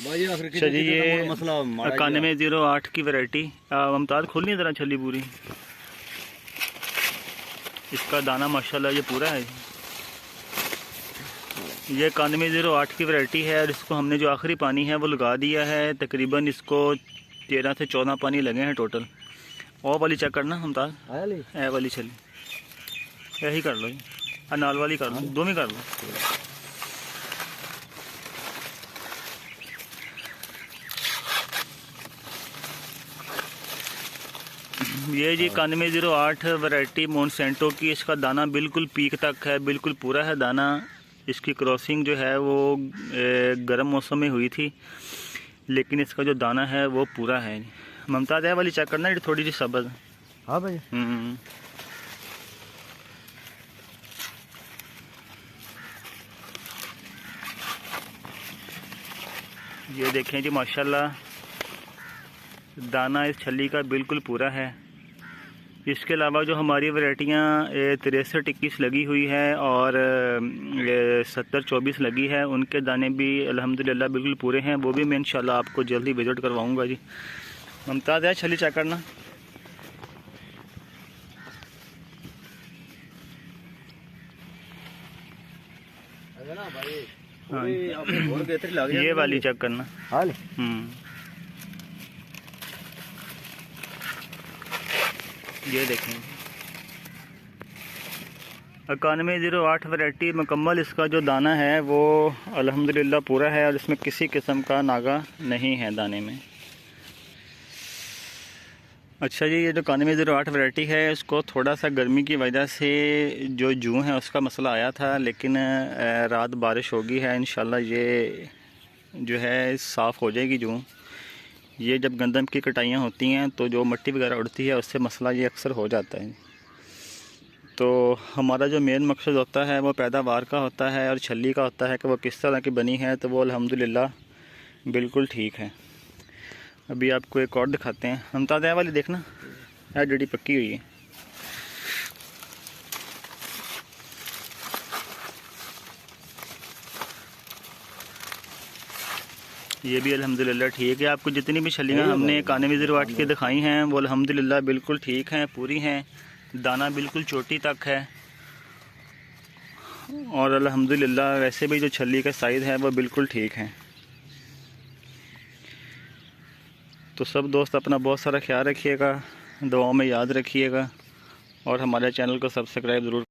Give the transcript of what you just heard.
चलिए ये 9108 की वैरायटी मुमताज़ खोलनी ज़रा छली पूरी। इसका दाना माशाल्लाह ये पूरा है। ये 9108 की वैरायटी है और इसको हमने जो आखिरी पानी है वो लगा दिया है। तकरीबन इसको 13 से 14 पानी लगे हैं टोटल। और वाली चेक करना मुमताज़, ए वाली छली यही कर लो, नाल वाली कर लो, दो में कर लो। ये जी 9108 वैरायटी मोनसेंटो की। इसका दाना बिल्कुल पीक तक है, बिल्कुल पूरा है दाना। इसकी क्रॉसिंग जो है वो गर्म मौसम में हुई थी, लेकिन इसका जो दाना है वो पूरा है। मुमताज़ है वाली चेक करना, थोड़ी सी सब्ज़। हाँ भाई। ये देखें जी माशाल्लाह दाना इस छली का बिल्कुल पूरा है। इसके अलावा जो हमारी वैरायटियाँ 63-21 लगी हुई है और 70-24 लगी है, उनके दाने भी अल्हम्दुलिल्लाह बिल्कुल पूरे हैं। वो भी मैं इंशाल्लाह आपको जल्दी विज़िट करवाऊँगा जी। मुमताज़ है छली चेक करना। हाँ ये वाली चेक करना। ये देखें 9108 वैरायटी मुकम्मल। इसका जो दाना है वो अल्हम्दुलिल्लाह पूरा है और इसमें किसी किस्म का नागा नहीं है दाने में। अच्छा जी, ये जो 9108 वैरायटी है इसको थोड़ा सा गर्मी की वजह से जो जूं है उसका मसला आया था, लेकिन रात बारिश होगी है, इंशाल्लाह ये जो है साफ़ हो जाएगी जूं। ये जब गंदम की कटाइयाँ होती हैं तो जो मिट्टी वगैरह उड़ती है उससे मसला ये अक्सर हो जाता है। तो हमारा जो मेन मकसद होता है वो पैदावार का होता है और छली का होता है कि वो किस तरह की बनी है, तो वो अल्हम्दुलिल्लाह बिल्कुल ठीक है। अभी आपको एक और दिखाते हैं। मुमताज़ है वाली देखना, है डडी पक्की हुई है। ये भी अल्हम्दुलिल्लाह ठीक है। आपको जितनी भी छलियाँ हमने 9108 की दिखाई हैं वो अल्हम्दुलिल्लाह बिल्कुल ठीक हैं, पूरी हैं। दाना बिल्कुल चोटी तक है और अल्हम्दुलिल्लाह वैसे भी जो छली का साइज़ है वो बिल्कुल ठीक है। तो सब दोस्त अपना बहुत सारा ख्याल रखिएगा, दुआओं में याद रखिएगा और हमारे चैनल को सब्सक्राइब ज़रूर